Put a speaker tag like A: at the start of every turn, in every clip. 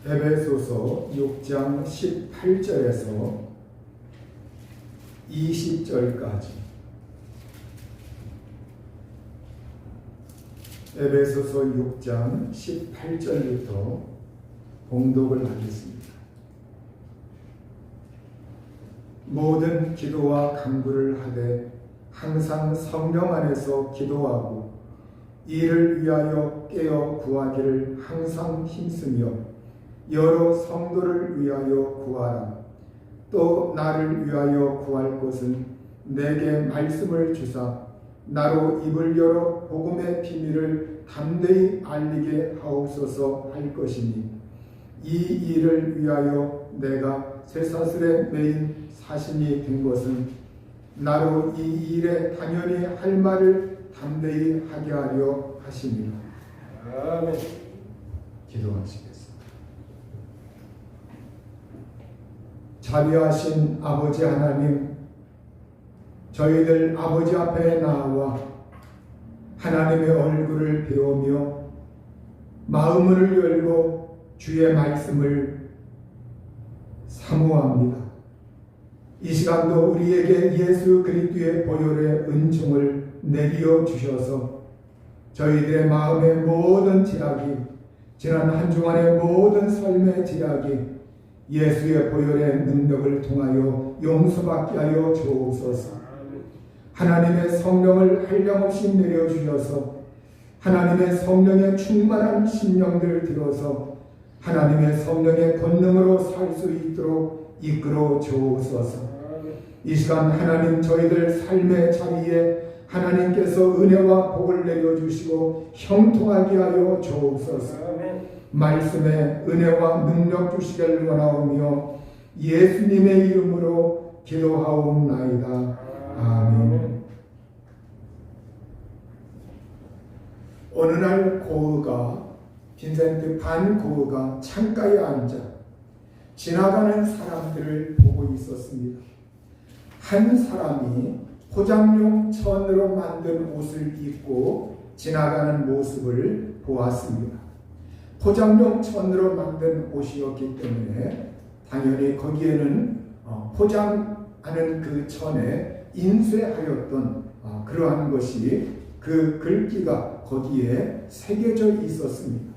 A: 에베소서 6장 18절에서 20절까지 에베소서 6장 18절부터 봉독을 하겠습니다. 모든 기도와 간구를 하되 항상 성령 안에서 기도하고 이를 위하여 깨어 구하기를 항상 힘쓰며 여러 성도를 위하여 구하라. 또 나를 위하여 구할 것은 내게 말씀을 주사 나로 입을 열어 복음의 비밀을 담대히 알리게 하옵소서 할 것이니 이 일을 위하여 내가 쇠사슬에 매인 사신이 된 것은 나로 이 일에 당연히 할 말을 담대히 하게 하려 하심이라. 아멘. 기도하시겠습니다. 자비하신 아버지 하나님, 저희들 아버지 앞에 나와 하나님의 얼굴을 배우며 마음을 열고 주의 말씀을 사모합니다. 이 시간도 우리에게 예수 그리스도의 보혈의 은총을 내려 주셔서 저희들의 마음의 모든 지략이, 지난 한 주간의 모든 삶의 지략이 예수의 보혈의 능력을 통하여 용서받게 하여 주옵소서. 하나님의 성령을 한량없이 내려주셔서 하나님의 성령의 충만한 심령들을 들어서 하나님의 성령의 권능으로 살 수 있도록 이끌어 주옵소서. 이 시간 하나님, 저희들 삶의 자리에 하나님께서 은혜와 복을 내려주시고 형통하게 하여 주옵소서. 말씀에 은혜와 능력 주시기를 원하오며 예수님의 이름으로 기도하옵나이다. 아멘. 어느 날 빈센트 반 고흐가 창가에 앉아 지나가는 사람들을 보고 있었습니다. 한 사람이 포장용 천으로 만든 옷을 입고 지나가는 모습을 보았습니다. 포장용 천으로 만든 옷이었기 때문에 당연히 거기에는 포장하는 그 천에 인쇄하였던 그러한 것이, 그 글귀가 거기에 새겨져 있었습니다.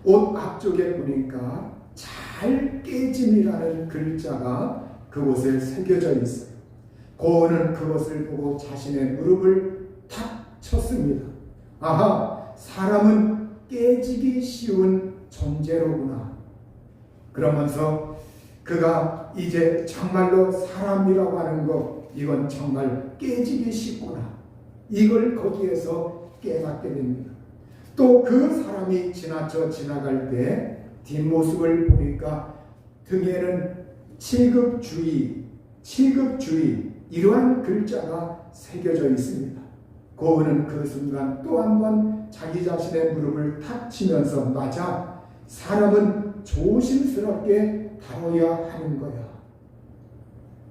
A: 옷 앞쪽에 보니까 잘 깨짐이라는 글자가 그곳에 새겨져 있어요. 고흐는 그것을 보고 자신의 무릎을 탁 쳤습니다. 아하, 사람은 깨지기 쉬운 존재로구나. 그러면서 그가 이제 정말로 사람이라고 하는 것, 이건 정말 깨지기 쉽구나, 이걸 거기에서 깨닫게 됩니다. 또 그 사람이 지나갈 때 뒷모습을 보니까 등에는 취급주의 이러한 글자가 새겨져 있습니다. 고흐는 그 순간 또 한 번 자기 자신의 무릎을 탁 치면서, 맞아, 사람은 조심스럽게 다뤄야 하는 거야.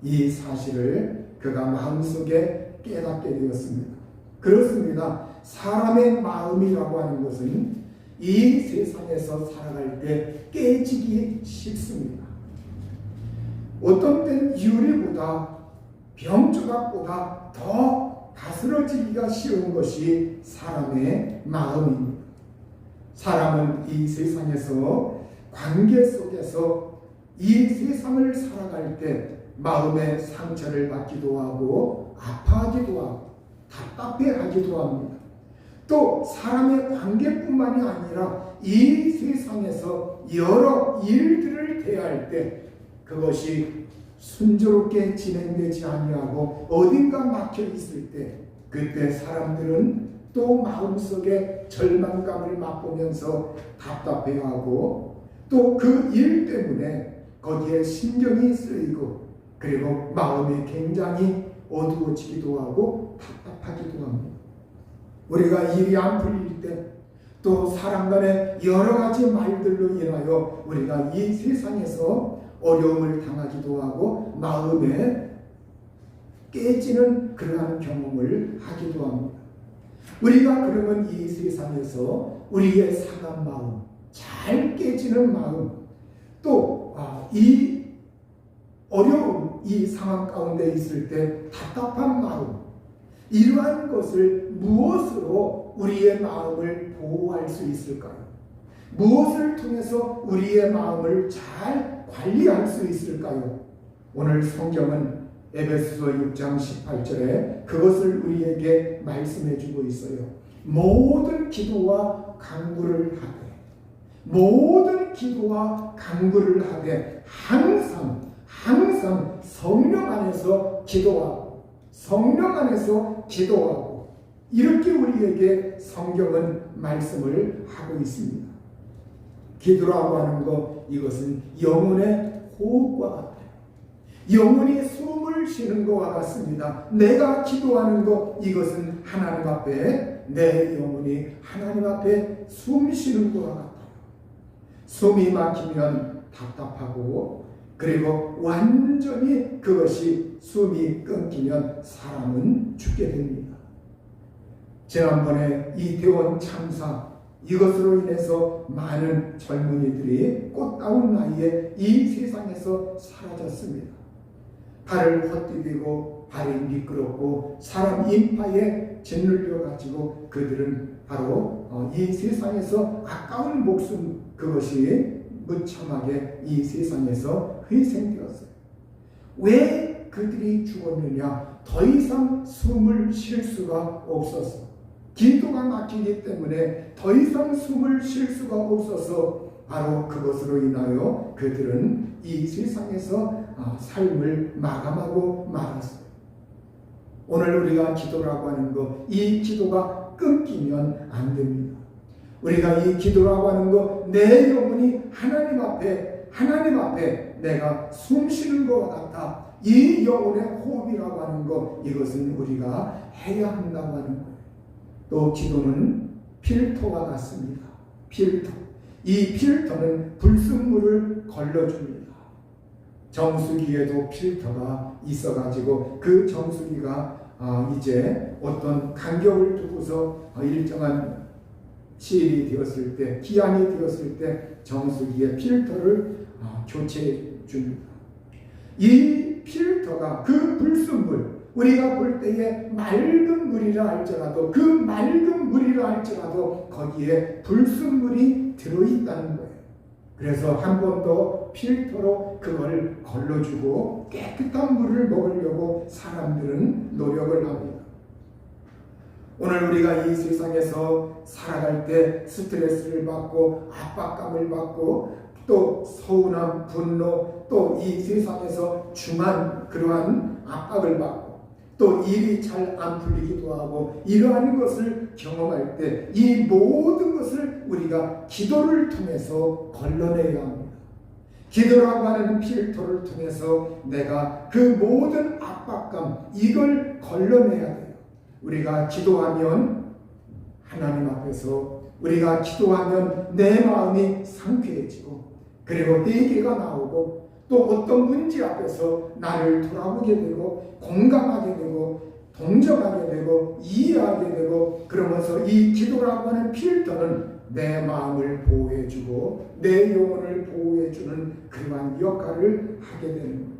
A: 이 사실을 그가 마음속에 깨닫게 되었습니다. 그렇습니다. 사람의 마음이라고 하는 것은 이 세상에서 살아갈 때 깨지기 쉽습니다. 어떤 땐 유리보다, 병조각보다 더 가스러지기가 쉬운 것이 사람의 마음입니다. 사람은 이 세상에서, 관계 속에서 이 세상을 살아갈 때 마음의 상처를 받기도 하고 아파하기도 하고 답답해하기도 합니다. 또 사람의 관계뿐만이 아니라 이 세상에서 여러 일들을 대할 때 그것이 순조롭게 진행되지 아니하고 어딘가 막혀 있을 때, 그때 사람들은 또 마음속에 절망감을 맛보면서 답답해하고 또 그 일 때문에 거기에 신경이 쓰이고, 그리고 마음이 굉장히 어두워지기도 하고 답답하기도 합니다. 우리가 일이 안 풀릴 때, 또 사람 간의 여러 가지 말들로 인하여 우리가 이 세상에서 어려움을 당하기도 하고 마음에 깨지는 그러한 경험을 하기도 합니다. 우리가 그러면 이 세상에서 우리의 상한 마음, 잘 깨지는 마음, 또 이 어려운 이 상황 가운데 있을 때 답답한 마음, 이러한 것을 무엇으로 우리의 마음을 보호할 수 있을까요? 무엇을 통해서 우리의 마음을 잘 관리할 수 있을까요? 오늘 성경은 에베소서 6장 18절에 그것을 우리에게 말씀해 주고 있어요. 모든 기도와 간구를 하되, 모든 기도와 간구를 하되 항상 성령 안에서 기도하고, 성령 안에서 기도하고, 이렇게 우리에게 성경은 말씀을 하고 있습니다. 기도라고 하는 것, 이것은 영혼의 호흡과 같아요. 영혼이 숨을 쉬는 것과 같습니다. 내가 기도하는 것, 이것은 하나님 앞에, 내 영혼이 하나님 앞에 숨 쉬는 것과 같아요. 숨이 막히면 답답하고, 그리고 완전히 그것이 숨이 끊기면 사람은 죽게 됩니다. 지난번에 이태원 참사, 이것으로 인해서 많은 젊은이들이 꽃다운 나이에 이 세상에서 사라졌습니다. 발을 헛디디고 발이 미끄럽고 사람 인파에 짓눌려 가지고 그들은 바로 이 세상에서 아까운 목숨, 그것이 무참하게 이 세상에서 희생되었어요. 왜 그들이 죽었느냐? 더 이상 숨을 쉴 수가 없어서, 기도가 막히기 때문에 더 이상 숨을 쉴 수가 없어서 바로 그것으로 인하여 그들은 이 세상에서 삶을 마감하고 말았어요. 오늘 우리가 기도라고 하는 것, 이 기도가 끊기면 안 됩니다. 우리가 이 기도라고 하는 것, 내 영혼이 하나님 앞에 내가 숨 쉬는 것과 같아, 이 영혼의 호흡이라고 하는 것, 이것은 우리가 해야 한다고 하는 거예요. 또 기도는 필터와 같습니다. 필터. 이 필터는 불순물을 걸러줍니다. 정수기에도 필터가 있어가지고 그 정수기가 이제 어떤 간격을 두고서 일정한 시일이 되었을 때, 기한이 되었을 때 정수기의 필터를 교체해 줍니다. 이 필터가 그 불순물, 우리가 볼 때에 맑은 물이라 할지라도, 그 맑은 물이라 할지라도 거기에 불순물이 들어있다는 거예요. 그래서 한 번 더 필터로 그걸 걸러주고 깨끗한 물을 먹으려고 사람들은 노력을 합니다. 오늘 우리가 이 세상에서 살아갈 때 스트레스를 받고 압박감을 받고 또 서운함, 분노, 또 이 세상에서 중한 그러한 압박을 받고 또 일이 잘 안 풀리기도 하고, 이러한 것을 경험할 때 이 모든 것을 우리가 기도를 통해서 걸러내야 합니다. 기도라고 하는 필터를 통해서 내가 그 모든 압박감, 이걸 걸러내야 돼요. 우리가 기도하면 하나님 앞에서, 우리가 기도하면 내 마음이 상쾌해지고, 그리고 회개가 나오고, 또 어떤 문제 앞에서 나를 돌아보게 되고, 공감하게 되고, 동정하게 되고, 이해하게 되고, 그러면서 이 기도라고 하는 필터는 내 마음을 보호해주고 내 영혼을 보호해주는 그러한 역할을 하게 되는 거예요.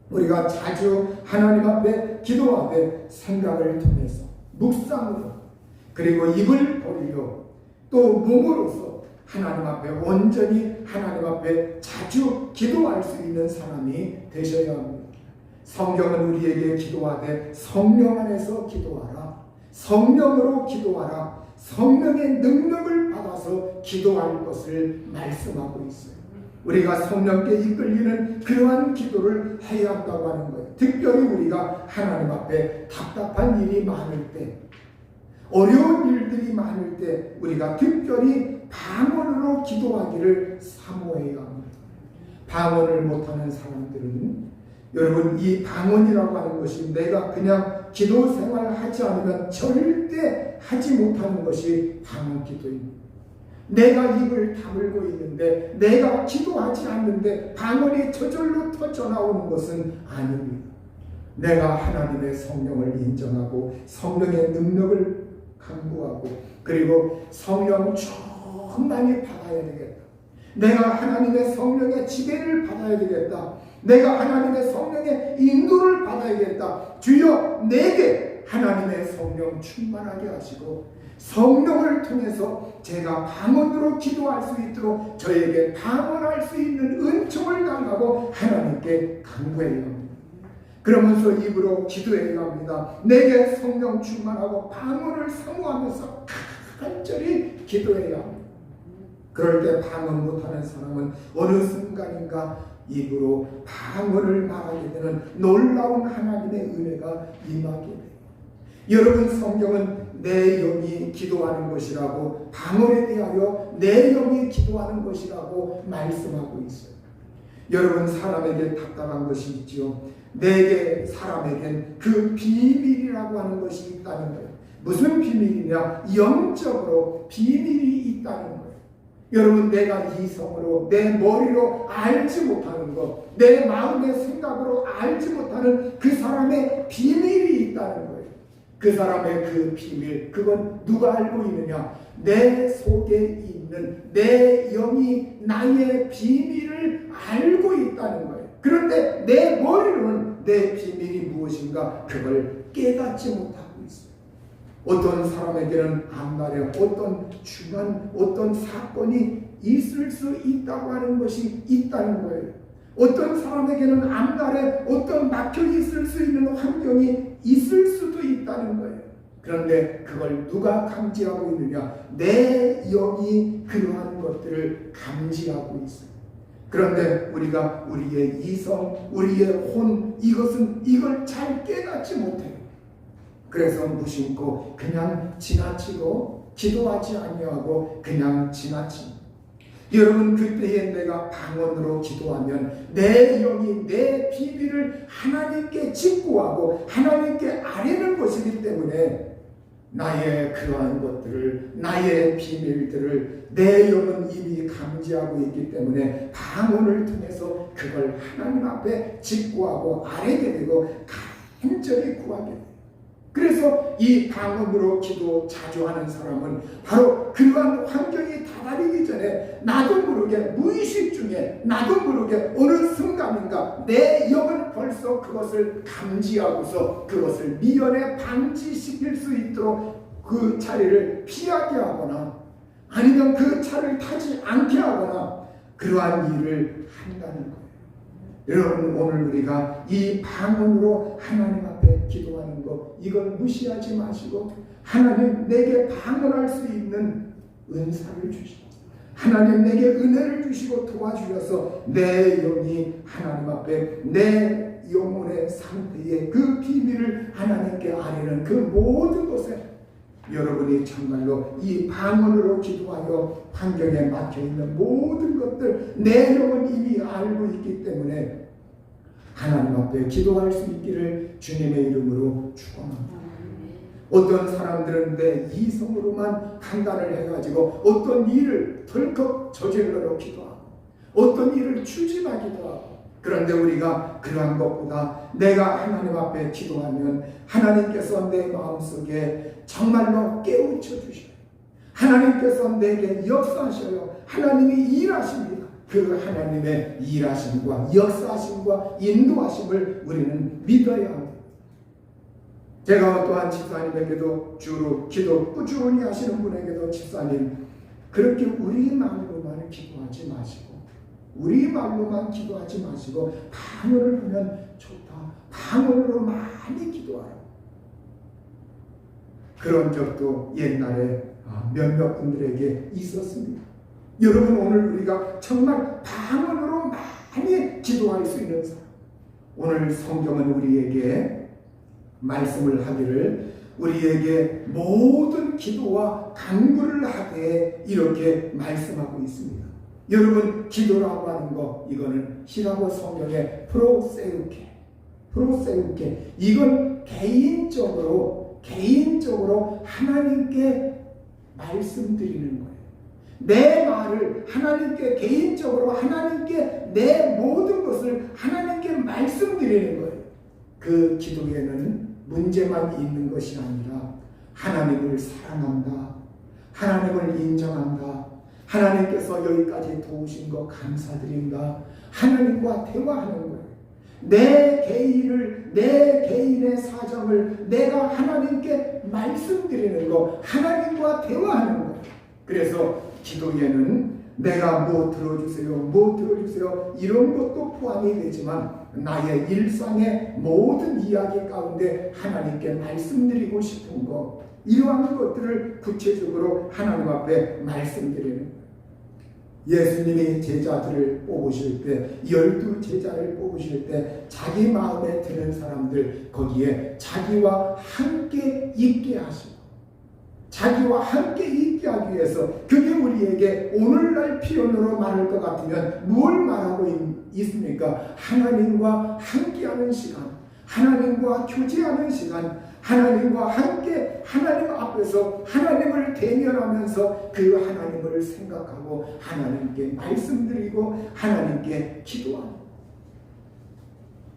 A: 우리가 자주 하나님 앞에 기도하되 생각을 통해서, 묵상으로, 그리고 입을 벌려 또 몸으로서 하나님 앞에 온전히 하나님 앞에 자주 기도할 수 있는 사람이 되셔야 합니다. 성경은 우리에게 기도하되 성령 안에서 기도하라, 성령으로 기도하라, 성령의 능력을 받아서 기도할 것을 말씀하고 있어요. 우리가 성령께 이끌리는 그러한 기도를 해야 한다고 하는 거예요. 특별히 우리가 하나님 앞에 답답한 일이 많을 때, 어려운 일들이 많을 때 우리가 특별히 방언으로 기도하기를 사모해야 합니다. 방언을 못하는 사람들은, 여러분, 이 방언이라고 하는 것이 내가 그냥 기도 생활을 하지 않으면 절대 하지 못하는 것이 방언 기도입니다. 내가 입을 다물고 있는데, 내가 기도하지 않는데 방언이 저절로 터져나오는 것은 아닙니다. 내가 하나님의 성령을 인정하고 성령의 능력을 강구하고, 그리고 성령 충만히 받아야 되겠다. 내가 하나님의 성령의 지배를 받아야 되겠다. 내가 하나님의 성령의 인도를 받아야겠다. 주여 내게 하나님의 성령 충만하게 하시고 성령을 통해서 제가 방언으로 기도할 수 있도록 저에게 방언할 수 있는 은총을 달라고 하나님께 간구해야 합니다. 그러면서 입으로 기도해야 합니다. 내게 성령 충만하고 방언을 사모하면서 간절히 기도해야 합니다. 그럴 때 방언 못하는 사람은 어느 순간인가 입으로 방언을 말하게 되는 놀라운 하나님의 은혜가 임하게 돼요. 여러분, 성경은 내 영이 기도하는 것이라고, 방언에 대하여 내 영이 기도하는 것이라고 말씀하고 있어요. 여러분, 사람에게 답답한 것이 있지요. 내게 사람에겐 그 비밀이라고 하는 것이 있다는 거예요. 무슨 비밀이냐? 영적으로 비밀이 있다는 거예요. 여러분, 내가 이성으로 내 머리로 알지 못하는 것, 내 마음의 생각으로 알지 못하는 그 사람의 비밀이 있다는 거예요. 그 사람의 그 비밀, 그건 누가 알고 있느냐? 내 속에 있는 내 영이 나의 비밀을 알고 있다는 거예요. 그런데 내 머리로는 내 비밀이 무엇인가 그걸 깨닫지 못하고 있어요. 어떤 사람에게는 앞날에 어떤 중요한 어떤 사건이 있을 수 있다고 하는 것이 있다는 거예요. 어떤 사람에게는 앞날에 어떤 막혀 있을 수 있는 환경이 있을 수도 있다는 거예요. 그런데 그걸 누가 감지하고 있느냐? 내 영이 그러한 것들을 감지하고 있어요. 그런데 우리가 우리의 이성, 우리의 혼, 이걸 잘 깨닫지 못해요. 그래서 무심코 그냥 지나치고 기도하지 아니하고 그냥 지나칩니다. 여러분, 그때에 내가 방언으로 기도하면 내 영이 내 비밀을 하나님께 직구하고 하나님께 아뢰는 것이기 때문에 나의 그러한 것들을, 나의 비밀들을 내 영은 이미 감지하고 있기 때문에 방언을 통해서 그걸 하나님 앞에 직구하고 아뢰게 되고 간절히 구하게 돼요. 그래서 이 방언으로 기도 자주 하는 사람은 바로 그러한 환경이 다다르기 전에 나도 모르게 무의식 중에 나도 모르게 어느 순간인가 내 영은 벌써 그것을 감지하고서 그것을 미연에 방지시킬 수 있도록 그 자리를 피하게 하거나 아니면 그 차를 타지 않게 하거나 그러한 일을 한다는 거예요. 여러분, 오늘 우리가 이 방언으로 하나님 앞에 기도하는 것, 이걸 무시하지 마시고 하나님 내게 방언할 수 있는 은사를 주시고 하나님 내게 은혜를 주시고 도와주셔서 내 영이 하나님 앞에 내 영혼의 상태의 그 비밀을 하나님께 아뢰는 그 모든 것에 여러분이 정말로 이 방언으로 기도하여 환경에 막혀있는 모든 것들 내 영은 이미 알고 있기 때문에 하나님 앞에 기도할 수 있기를 주님의 이름으로 축원합니다. 어떤 사람들은 내 이성으로만 판단을 해가지고 어떤 일을 덜컥 저질러 놓기도 하고 어떤 일을 추진하기도 하고, 그런데 우리가 그러한 것보다 내가 하나님 앞에 기도하면 하나님께서 내 마음속에 정말로 깨우쳐 주셔요. 하나님께서 내게 역사하셔요. 하나님이 일하십니다. 그 하나님의 일하심과 역사하심과 인도하심을 우리는 믿어야 합니다. 제가 또한 집사님에게도 주로 기도 꾸준히 하시는 분에게도 집사님, 그렇게 우리 말로만 기도하지 마시고 우리 말로만 기도하지 마시고 방언을 보면 좋다. 방언으로 많이 기도하라. 그런 적도 옛날에 몇몇 분들에게 있었습니다. 여러분, 오늘 우리가 정말 방언으로 많이 기도할 수 있는 사람, 오늘 성경은 우리에게 말씀을 하기를 우리에게 모든 기도와 간구를 하되 이렇게 말씀하고 있습니다. 여러분, 기도라고 하는 거, 이거는 히라보 성경의 프로세우케, 이건 개인적으로 하나님께 말씀드리는 거예요. 내 말을 하나님께 개인적으로 하나님께 내 모든 것을 하나님께 말씀드리는 거예요. 그 기도에는 문제만 있는 것이 아니라 하나님을 사랑한다, 하나님을 인정한다, 하나님께서 여기까지 도우신 거 감사드립니다. 하나님과 대화하는 거예요. 내 개인의 사정을 내가 하나님께 말씀드리는 거, 하나님과 대화하는 거예요. 그래서 기도에는 내가 뭐 들어주세요 이런 것도 포함이 되지만 나의 일상의 모든 이야기 가운데 하나님께 말씀드리고 싶은 것, 이러한 것들을 구체적으로 하나님 앞에 말씀드리는 거예요. 예수님이 제자들을 뽑으실 때, 12제자를 뽑으실 때 자기 마음에 드는 사람들 거기에 자기와 함께 있게 하시고, 자기와 함께 있게 하기 위해서, 그게 우리에게 오늘날 표현으로 말할 것 같으면 무엇을 말하고 있습니까? 하나님과 함께하는 시간, 하나님과 교제하는 시간, 하나님과 함께 하나님 앞에서 하나님을 대면하면서 그 하나님을 생각하고 하나님께 말씀드리고 하나님께 기도하는,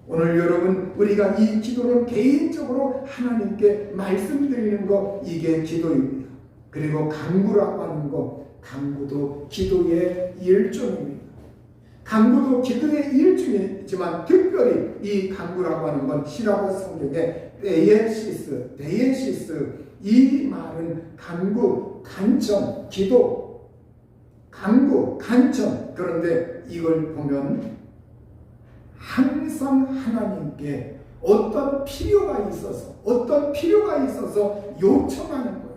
A: 오늘 여러분 우리가 이 기도는 개인적으로 하나님께 말씀드리는 것, 이게 기도입니다. 그리고 간구라고 하는 것, 간구도 기도의 일종입니다. 간구도 기도의 일종이지만 특별히 이 간구라고 하는 건 히라보 성경에 데이에시스, 이 말은 간구, 간청, 기도, 간구, 간청. 그런데 이걸 보면 항상 하나님께 어떤 필요가 있어서 요청하는 거예요.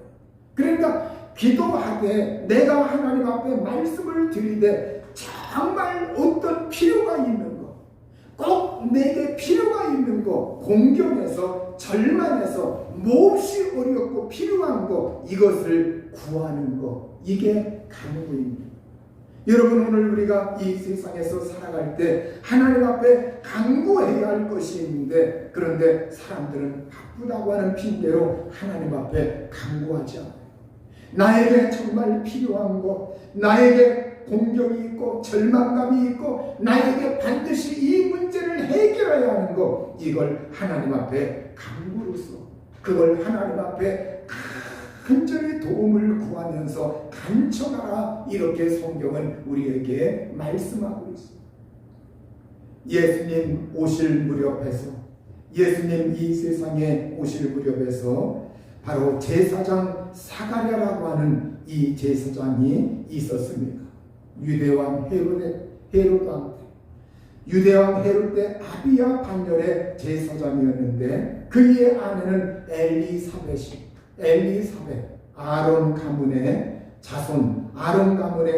A: 그러니까 기도하되 내가 하나님 앞에 말씀을 드리되 정말 어떤 필요가 있는 거, 꼭 내게 필요가 있는 거, 공경해서 절망해서 몹시 어렵고 필요한 거, 이것을 구하는 거, 이게 간구입니다. 여러분, 오늘 우리가 이 세상에서 살아갈 때 하나님 앞에 간구해야 할 것이 있는데, 그런데 사람들은 바쁘다고 하는 핑계로 하나님 앞에 간구하지 않아요. 나에게 정말 필요한 것, 나에게 공경이 있고 절망감이 있고 나에게 반드시 이 문제를 해결해야 하는 것, 이걸 하나님 앞에 간구로서, 그걸 하나님 앞에 간절히 도움을 구하면서 간청하라, 이렇게 성경은 우리에게 말씀하고 있습니다. 예수님 오실 무렵에서, 예수님 이 세상에 오실 무렵에서 바로 제사장 사가랴라고 하는 이 제사장이 있었습니다. 유대왕 헤롯 때 아비야 반열의 제사장이었는데, 그의 아내는 엘리사벳, 아론 가문의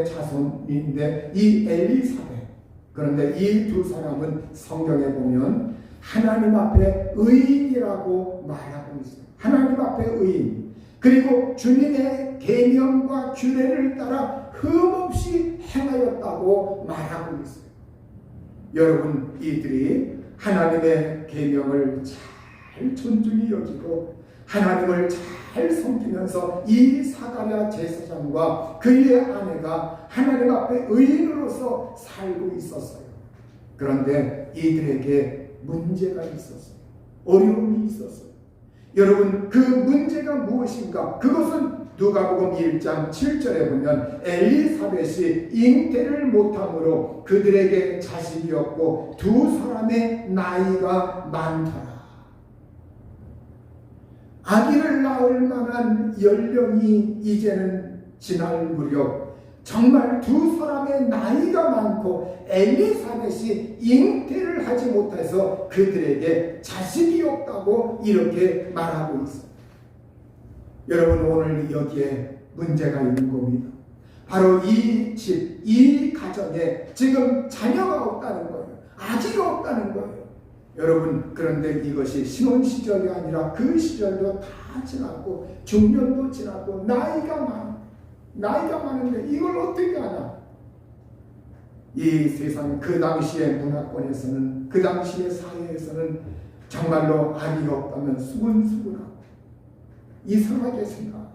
A: 자손인데 이 엘리사벳, 그런데 이 두 사람은 성경에 보면 하나님 앞에 의인이라고 말하고 있어요. 하나님 앞에 의인, 그리고 주님의 계명과 규례를 따라 흠없이 행하였다고 말하고 있어요. 여러분, 이들이 하나님의 계명을 잘 존중히 여기고 하나님을 잘 섬기면서 이 사가랴 제사장과 그의 아내가 하나님 앞에 의인으로서 살고 있었어요. 그런데 이들에게 문제가 있었어요. 어려움이 있었어요. 여러분, 그 문제가 무엇인가? 그것은 누가복음 1장 7절에 보면 엘리사벳이 잉태를 못함으로 그들에게 자식이 없고 두 사람의 나이가 많더라. 아기를 낳을 만한 연령이 이제는 지날 무렵 정말 두 사람의 나이가 많고 엘리사벳이 잉태를 하지 못해서 그들에게 자식이 없다고 이렇게 말하고 있어요. 여러분, 오늘 여기에 문제가 있는 겁니다. 바로 이 집, 이 가정에 지금 자녀가 없다는 거예요. 아기가 없다는 거예요. 여러분, 그런데 이것이 신혼 시절이 아니라 그 시절도 다 지났고 중년도 지났고 나이가 많은데 이걸 어떻게 하나? 이 세상, 그 당시의 문화권에서는, 그 당시의 사회에서는 정말로 아기가 없다면 수근수근하고 이상하게 생각.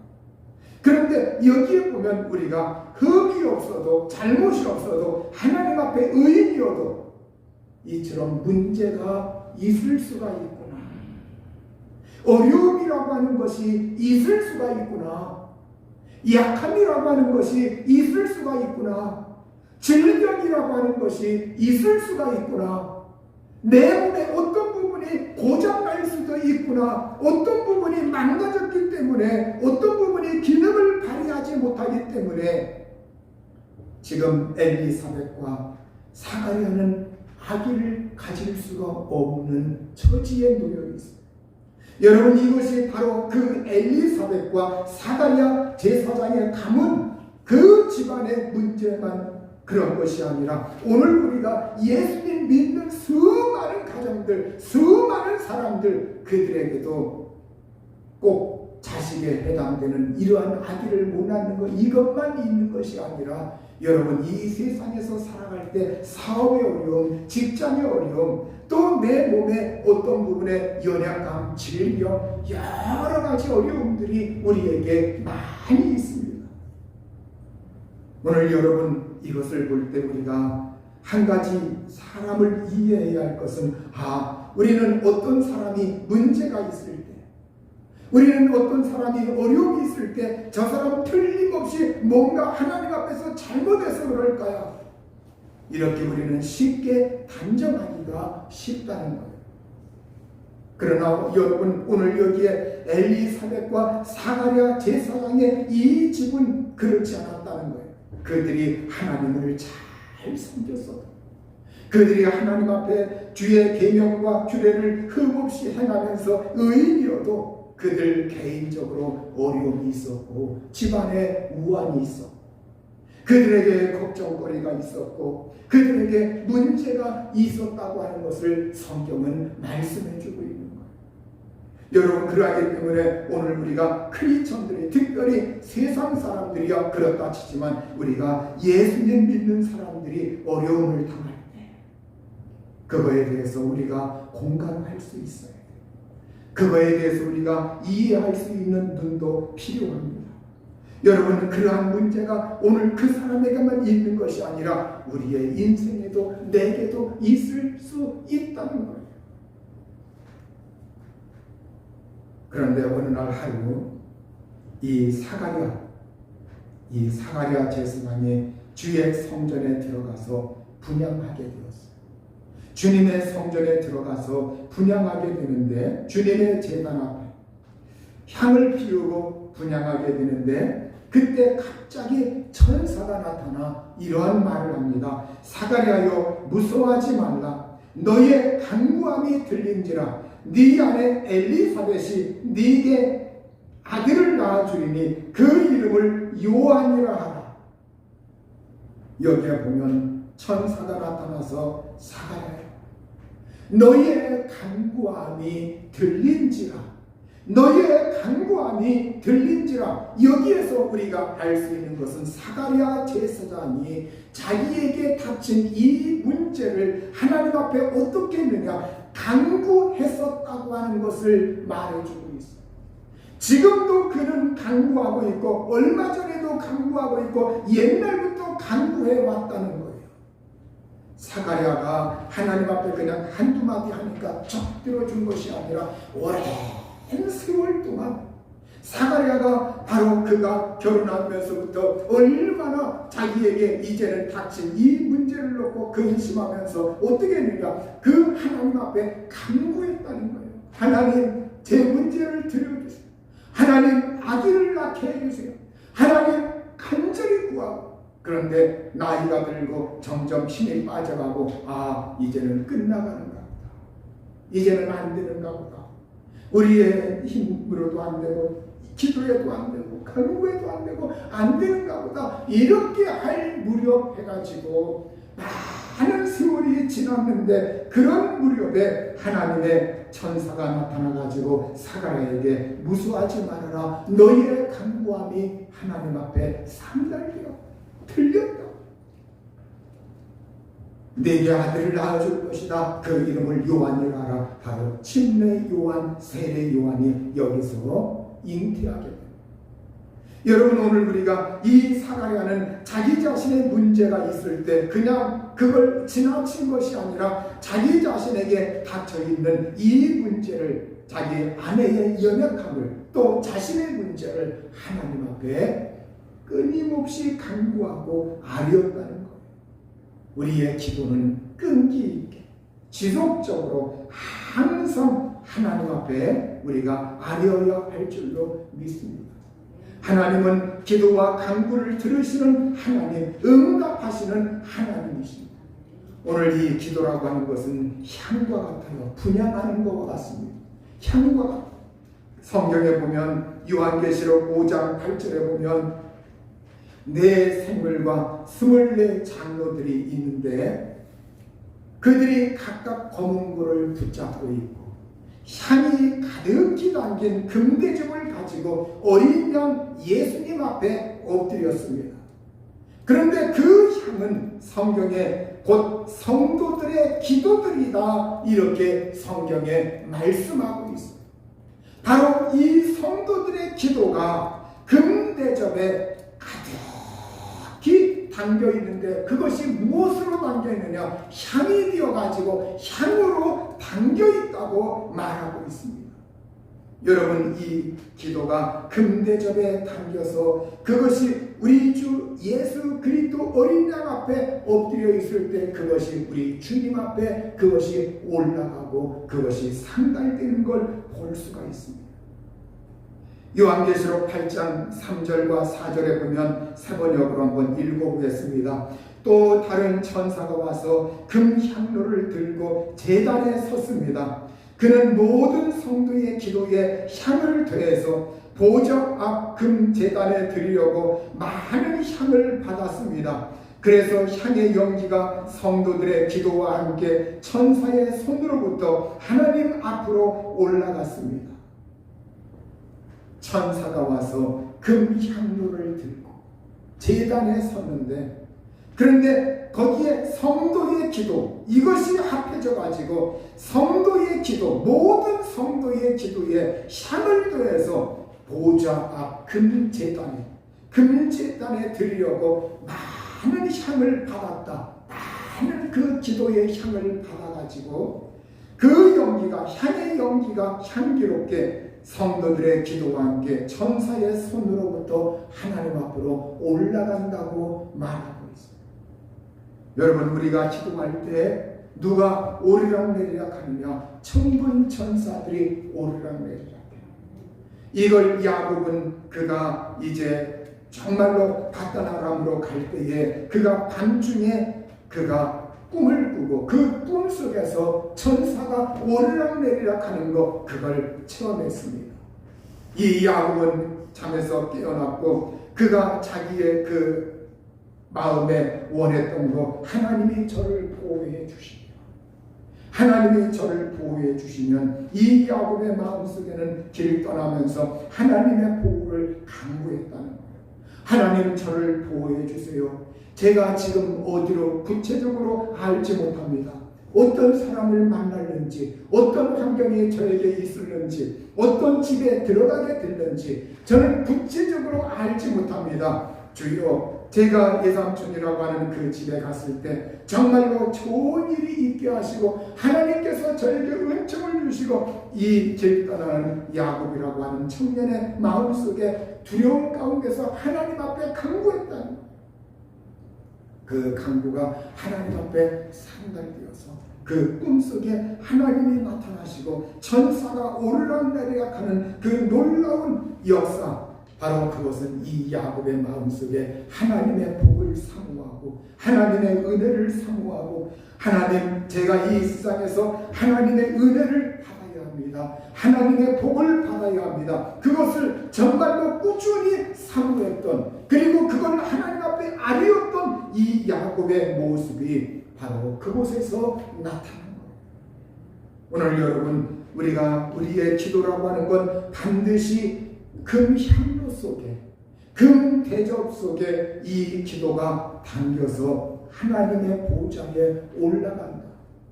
A: 그런데 여기에 보면 우리가 흠이 없어도, 잘못이 없어도, 하나님 앞에 의인이어도 이처럼 문제가 있을 수가 있구나, 어려움이라고 하는 것이 있을 수가 있구나, 약함이라고 하는 것이 있을 수가 있구나. 질병이라고 하는 것이 있을 수가 있구나. 내 몸의 어떤 부분이 고장날 수도 있구나. 어떤 부분이 망가졌기 때문에, 어떤 부분이 기능을 발휘하지 못하기 때문에 지금 엘리사벳과 사가랴는 아기를 가질 수가 없는 처지에 놓여 있습니다. 여러분, 이것이 바로 그 엘리사벳과 사가랴 제사장의 가문, 그 집안의 문제만 그런 것이 아니라 오늘 우리가 예수님 믿는 수많은 가정들, 수많은 사람들, 그들에게도 꼭 자식에 해당되는 이러한 아기를 못 낳는 것, 이것만 있는 것이 아니라 여러분, 이 세상에서 살아갈 때 사업의 어려움, 직장의 어려움, 또 내 몸의 어떤 부분에 연약감, 질병, 여러 가지 어려움들이 우리에게 많이 있습니다. 오늘 여러분, 이것을 볼 때 우리가 한 가지 사람을 이해해야 할 것은, 우리는 어떤 사람이 문제가 있을 때, 우리는 어떤 사람이 어려움이 있을 때 저 사람은 틀림없이 뭔가 하나님 앞에서 잘못해서 그럴까요? 이렇게 우리는 쉽게 단정하기가 쉽다는 거예요. 그러나 여러분, 오늘 여기에 엘리사벳과 사가랴 제사장의 이 집은 그렇지 않았다는 거예요. 그들이 하나님을 잘 섬겼어. 그들이 하나님 앞에 주의 계명과 규례를 흠없이 행하면서 의인이어도 그들 개인적으로 어려움이 있었고 집안에 우환이 있었고 그들에게 걱정거리가 있었고 그들에게 문제가 있었다고 하는 것을 성경은 말씀해주고 있는 거예요. 여러분, 그러하기 때문에 오늘 우리가 크리스천들이, 특별히 세상 사람들이야 그렇다 치지만 우리가 예수님 믿는 사람들이 어려움을 당할 때 그거에 대해서 우리가 공감할 수 있어요. 그거에 대해서 우리가 이해할 수 있는 눈도 필요합니다. 여러분, 그러한 문제가 오늘 그 사람에게만 있는 것이 아니라 우리의 인생에도 내게도 있을 수 있다는 거예요. 그런데 어느 날 하루 이 사가랴 제사장이 주의 성전에 들어가서 분향하게 되었어요. 주님의 성전에 들어가서 분향하게 되는데, 주님의 제단 앞에 향을 피우고 분향하게 되는데, 그때 갑자기 천사가 나타나 이러한 말을 합니다. 사가랴여, 무서워하지 말라. 너의 간구함이 들린지라. 네 아내 엘리사벳이 네게 아들을 낳아주리니 그 이름을 요한이라 하라. 여기에 보면 천사가 나타나서 사가랴여, 너의 간구함이 들린지라. 너의 간구함이 들린지라. 여기에서 우리가 알 수 있는 것은 사가랴 제사장이 자기에게 닥친 이 문제를 하나님 앞에 어떻게 했느냐, 간구했었다고 하는 것을 말해주고 있어요. 지금도 그는 간구하고 있고 얼마 전에도 간구하고 있고 옛날부터 간구해 왔다는 거예요. 사가랴가 하나님 앞에 그냥 한두 마디 하니까 척 들어준 것이 아니라 오랜 세월 동안 사가랴가 바로 그가 결혼하면서부터 얼마나 자기에게 이제는 닥친 이 문제를 놓고 근심하면서 어떻게 했느냐, 그 하나님 앞에 간구했다는 거예요. 하나님, 제 문제를 들어주세요. 하나님, 아기를 낳게 해주세요. 하나님, 간절히 구하고. 그런데 나이가 들고 점점 힘이 빠져가고 이제는 끝나가는가 보다. 이제는 안 되는가 보다. 우리의 힘으로도 안 되고 기도해도 안 되고 간구해도 안 되고 안 되는가 보다. 이렇게 할 무렵 해가지고 많은 세월이 지났는데 그런 무렵에 하나님의 천사가 나타나가지고 사가랴에게 무수하지 말아라. 너희의 간구함이 하나님 앞에 상달되어 들렸다. 내게 아들을 낳아줄 것이다. 그 이름을 요한이라 하라. 바로 침례 요한, 세례 요한이 여기서 잉태하게 됩니다. 여러분, 오늘 우리가 이 사가랴는 자기 자신의 문제가 있을 때 그냥 그걸 지나친 것이 아니라 자기 자신에게 닥쳐있는 이 문제를, 자기 아내의 연약함을, 또 자신의 문제를 하나님 앞에 끊임없이 간구하고 아뢰었다는 거예요. 우리의 기도는 끈기 있게 지속적으로 항상 하나님 앞에 우리가 아뢰어야 할 줄로 믿습니다. 하나님은 기도와 간구를 들으시는 하나님, 응답하시는 하나님이십니다. 오늘 이 기도라고 하는 것은 향과 같아요. 분향하는 것과 같습니다. 향과 같아요. 성경에 보면 요한계시록 5장 8절에 보면 네 생물과 24 장로들이 있는데 그들이 각각 검은 고를 붙잡고 있고 향이 가득히 담긴 금대접을 가지고 어린 양 예수님 앞에 엎드렸습니다. 그런데 그 향은 성경에 곧 성도들의 기도들이다, 이렇게 성경에 말씀하고 있습니다. 바로 이 성도들의 기도가 금대접에 가득히 담겨 있는데 그것이 무엇으로 담겨 있느냐? 향이 되어가지고 향으로 담겨 있다고 말하고 있습니다. 여러분, 이 기도가 금대접에 담겨서 그것이 우리 주 예수 그리스도 어린 양 앞에 엎드려 있을 때 그것이 우리 주님 앞에 그것이 올라가고 그것이 상달되는 걸 볼 수가 있습니다. 요한계시록 8장 3절과 4절에 보면 세번역으로 한번 읽어보겠습니다. 또 다른 천사가 와서 금향로를 들고 제단에 섰습니다. 그는 모든 성도의 기도에 향을 더해서 보좌 앞 금제단에 드리려고 많은 향을 받았습니다. 그래서 향의 연기가 성도들의 기도와 함께 천사의 손으로부터 하나님 앞으로 올라갔습니다. 천사가 와서 금향로를 들고 제단에 섰는데, 그런데 거기에 성도의 기도, 이것이 합해져 가지고 성도의 기도, 모든 성도의 기도에 향을 더해서 보좌 앞 금제단에 드리려고 많은 향을 받았다. 많은 그 기도의 향을 받아가지고 그 연기가, 향의 연기가 향기롭게 성도들의 기도와 함께 천사의 손으로부터 하나님 앞으로 올라간다고 말하고 있습니다. 여러분, 우리가 기도할 때 누가 오르락내리락 하느냐? 천군 천사들이 오르락내리락 해요. 이걸 야곱은 그가 이제 정말로 바다나람으로 갈 때에 그가 밤중에 그가 꿈을 꾸고 그 꿈 속에서 천사가 오르락내리락 하는 거, 그걸 체험했습니다. 이 야곱은 잠에서 깨어났고 그가 자기의 그 마음에 원했던 거, 하나님이 저를 보호해 주시면, 하나님이 저를 보호해 주시면, 이 야곱의 마음속에는 길 떠나면서 하나님의 보호를 간구했다는 거예요. 하나님, 저를 보호해 주세요. 제가 지금 어디로 구체적으로 알지 못합니다. 어떤 사람을 만날는지, 어떤 환경이 저에게 있을는지, 어떤 집에 들어가게 됐는지 저는 구체적으로 알지 못합니다. 주여, 제가 예삼촌이라고 하는 그 집에 갔을 때 정말로 좋은 일이 있게 하시고 하나님께서 저에게 은총을 주시고 이 길 떠나는 야곱이라고 하는 청년의 마음속에 두려움 가운데서 하나님 앞에 간구했다는, 그 간구가 하나님 앞에 상달되어서 그 꿈속에 하나님이 나타나시고 천사가 오르락내리락 하는 그 놀라운 역사, 바로 그것은 이 야곱의 마음속에 하나님의 복을 사모하고 하나님의 은혜를 사모하고, 하나님, 제가 이 세상에서 하나님의 은혜를 받아야 합니다. 하나님의 복을 받아야 합니다. 그것을 정말로 꾸준히 사모했던, 그리고 그걸 하나님 앞에 아뢰었던 이 야곱의 모습이 바로 그곳에서 나타난 거예요. 오늘 여러분, 우리가 우리의 기도라고 하는 건 반드시 금향로 속에, 금대접 속에 이 기도가 담겨서 하나님의 보좌에 올라간다.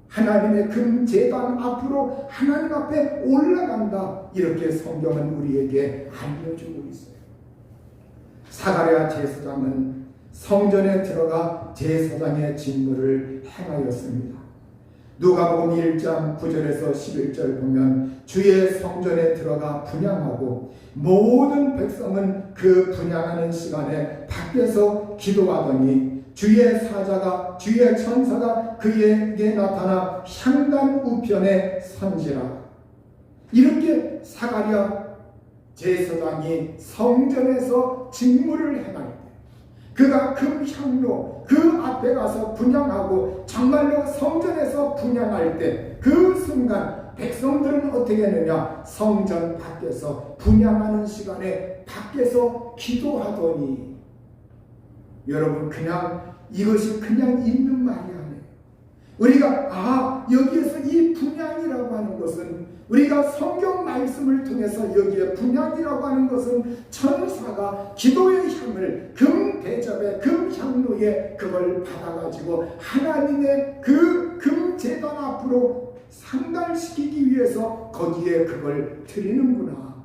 A: 하나님의 금제단 앞으로 하나님 앞에 올라간다. 이렇게 성경은 우리에게 알려주고 있어요. 사가랴 제사장은 성전에 들어가 제사장의 직무를 행하였습니다. 누가복음 1장 9절에서 11절 보면 주의 성전에 들어가 분향하고 모든 백성은 그 분향하는 시간에 밖에서 기도하더니 주의 사자가 주의 천사가 그에게 나타나 향단 우편에 선지라. 이렇게 사가랴 제사장이 성전에서 직무를 행할 때 그가 금향로 그 앞에 가서 분향하고 정말로 성전에서 분향할 때 그 순간 백성들은 어떻게 했느냐? 성전 밖에서 분향하는 시간에 밖에서 기도하더니, 여러분 그냥 이것이 그냥 있는 말이 아니에요. 우리가 여기에서 이 분향이라고 하는 것은, 우리가 성경 말씀을 통해서 여기에 분향이라고 하는 것은 천사가 기도의 향을 금 대접에 금 향로에 그걸 받아가지고 하나님의 그 금 제단 앞으로 상달시키기 위해서 거기에 그걸 드리는구나.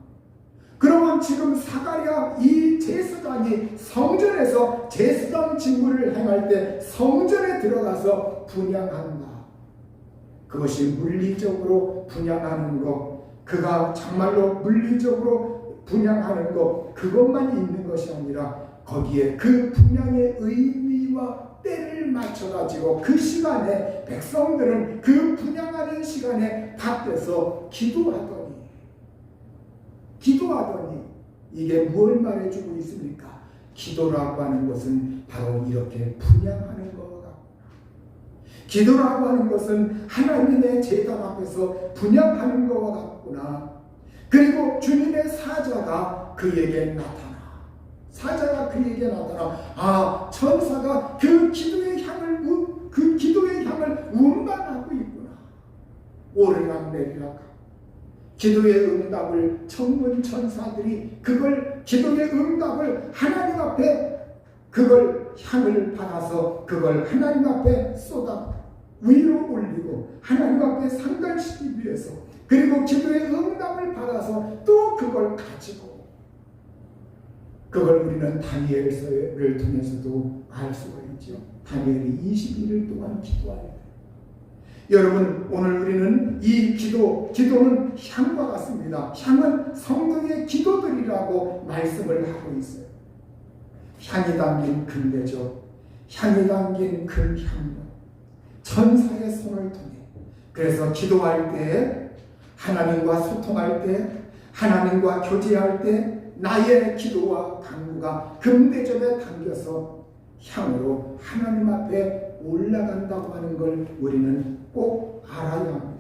A: 그러면 지금 사가랴 이 제사장이 성전에서 제사장 직무를 행할 때 성전에 들어가서 분향한다. 그것이 물리적으로 분향하는 것, 그가 정말로 물리적으로 분향하는 것, 그것만 있는 것이 아니라 거기에 그 분향의 의미와 때를 맞춰가지고 그 시간에 백성들은 그 분향하는 시간에 밖에서 기도하더니 이게 뭘 말해주고 있습니까? 기도라고 하는 것은 바로 이렇게 분향하는 것 같고, 기도라고 하는 것은 하나님의 제단 앞에서 분향하는 것과 같구나. 그리고 주님의 사자가 그에게 나타나 천사가 그 기도의 향을 운반하고 있구나. 오르락 내리락 기도의 응답을 천문 천사들이 그걸 기도의 응답을 하나님 앞에 그걸 향을 받아서 그걸 하나님 앞에 쏟아 위로 올리고 하나님 앞에 상달시키기 위해서, 그리고 기도의 응답을 받아서 또 그걸 가지고, 그걸 우리는 다니엘서를 통해서도 알 수가 있죠. 다니엘이 21일 동안 기도하여 돼요. 여러분, 오늘 우리는 이 기도는 향과 같습니다. 향은 성도의 기도들이라고 말씀을 하고 있어요. 향이 담긴 금대접, 향이 담긴 금향로, 천사의 손을 통해. 그래서 기도할 때, 하나님과 소통할 때, 하나님과 교제할 때 나의 기도와 간구가 금대접에 담겨서 향으로 하나님 앞에 올라간다고 하는 걸 우리는 꼭 알아야 합니다.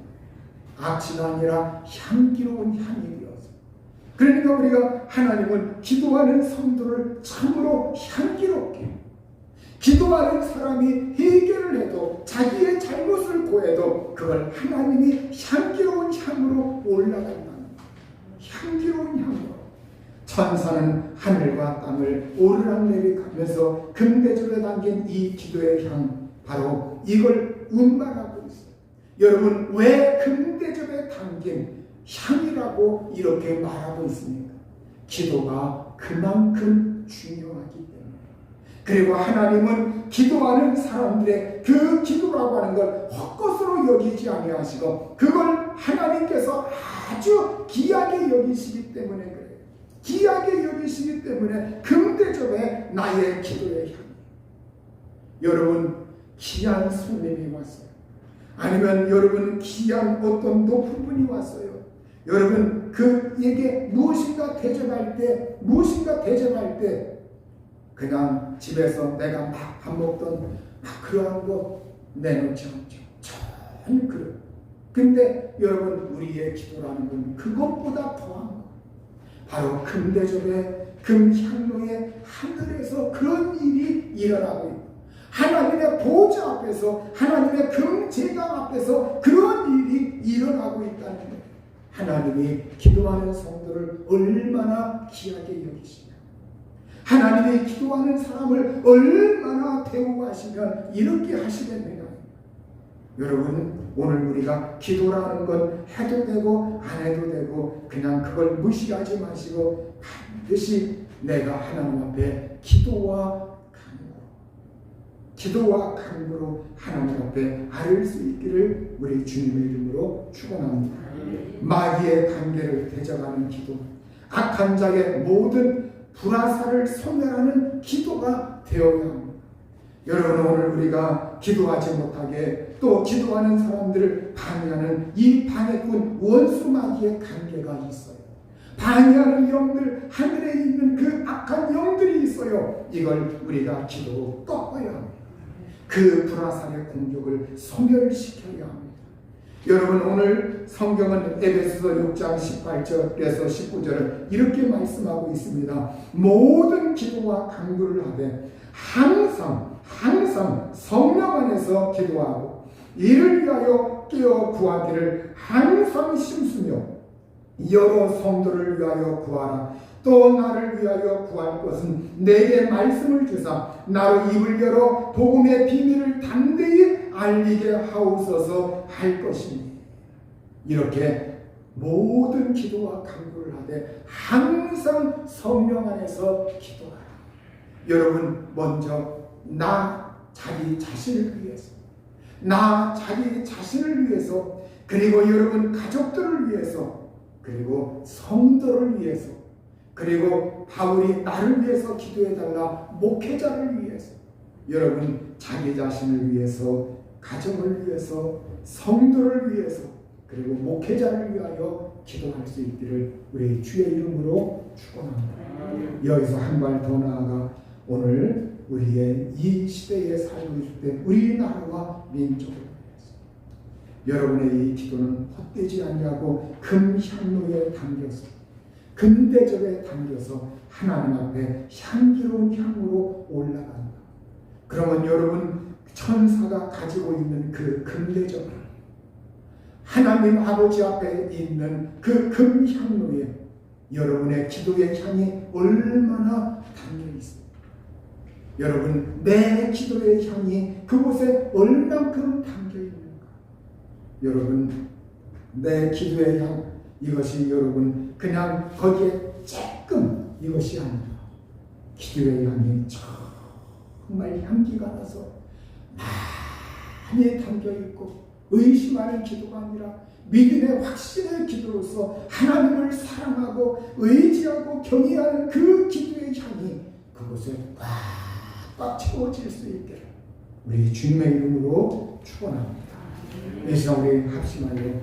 A: 악취가 아니라 향기로운 향이 되어서. 그러니까 우리가 하나님은 기도하는 성도를 참으로 향기롭게, 기도하는 사람이 해결을 해도 자기의 잘못을 고해도 그걸 하나님이 향기로운 향으로 올라간다는, 향기로운 향으로. 천사는 하늘과 땅을 오르락내리락하면서 금대접에 담긴 이 기도의 향, 바로 이걸 운반하고 있어요. 여러분, 왜 금대접에 담긴 향이라고 이렇게 말하고 있습니까? 기도가 그만큼 중요하기 때문에. 그리고 하나님은 기도하는 사람들의 그 기도라고 하는 걸 헛것으로 여기지 아니하시고 그걸 하나님께서 아주 귀하게 여기시기 때문에 그래요. 귀하게 여기시기 때문에 금대접에 나의 기도의 향이. 여러분, 귀한 손님이 왔어요. 아니면 여러분 귀한 어떤 높은 분이 왔어요. 여러분 그에게 무엇인가 대접할 때 그냥 집에서 내가 막 밥 먹던 그러한 거 내놓지 않죠. 전혀 그래요. 근데 여러분, 우리의 기도라는 건 그것보다 더한 거, 바로 금대접에 금향로에 하늘에서 그런 일이 일어나고 있고, 하나님의 보좌 앞에서, 하나님의 금제단 앞에서 그런 일이 일어나고 있다는 거예요. 하나님이 기도하는 성도를 얼마나 귀하게 여기시냐, 하나님이 기도하는 사람을 얼마나 대우하시면 이렇게 하시겠느냐. 여러분, 오늘 우리가 기도라는 건 해도 되고 안 해도 되고 그냥 그걸 무시하지 마시고 반드시 내가 하나님 앞에 기도와 기도와 간구로 하나님 앞에 아뢰일 수 있기를 우리 주님의 이름으로 축원합니다. 마귀의 관계를 대적하는 기도, 악한 자의 모든 불화살을 소멸하는 기도가 되어야 합니다. 여러분, 오늘 우리가 기도하지 못하게 또 기도하는 사람들을 방해하는 이 방해꾼 원수 마귀의 관계가 있어요. 방해하는 영들, 하늘에 있는 그 악한 영들이 있어요. 이걸 우리가 기도로 꺾어야 합니다. 그 불화살의 공격을 소멸시켜야 합니다. 여러분, 오늘 성경은 에베소서 6장 18절에서 19절을 이렇게 말씀하고 있습니다. 모든 기도와 간구를 하되 항상 성령 안에서 기도하고 이를 위하여 깨어 구하기를 항상 힘쓰며 여러 성도를 위하여 구하라. 또 나를 위하여 구할 것은 내게 말씀을 주사 나로 입을 열어 복음의 비밀을 담대히 알리게 하옵소서 할 것이니, 이렇게 모든 기도와 간구를 하되 항상 성령 안에서 기도하라. 여러분, 먼저 나 자기 자신을 위해서, 나 자기 자신을 위해서, 그리고 여러분 가족들을 위해서, 그리고 성도를 위해서, 그리고 바울이 나를 위해서 기도해달라, 목회자를 위해서, 여러분 자기 자신을 위해서, 가정을 위해서, 성도를 위해서, 그리고 목회자를 위하여 기도할 수 있기를 우리 주의 이름으로 축원합니다. 여기서 한 발 더 나아가 오늘 우리의 이 시대에 살고 있을 때 우리나라와 민족을 위해서, 여러분의 이 기도는 헛되지 아니하고 금향로에 담겨서, 금대접에 담겨서 하나님 앞에 향기로운 향으로 올라간다. 그러면 여러분, 천사가 가지고 있는 그 금대접을 하나님 아버지 앞에 있는 그 금향로에 여러분의 기도의 향이 얼마나 담겨 있습니까? 여러분, 내 기도의 향이 그곳에 얼만큼 담겨 있는가? 여러분, 내 기도의 향, 이것이 여러분 그냥 거기에 조금 이것이 아니라 기도의 향이 정말 향기가 나서 많이 담겨 있고, 의심하는 기도가 아니라 믿음의 확신의 기도로서 하나님을 사랑하고 의지하고 경외하는 그 기도의 향이 그곳에 꽉 채워질 수 있게 우리 주님의 이름으로 축원합니다. 이 시간 우리 합심하여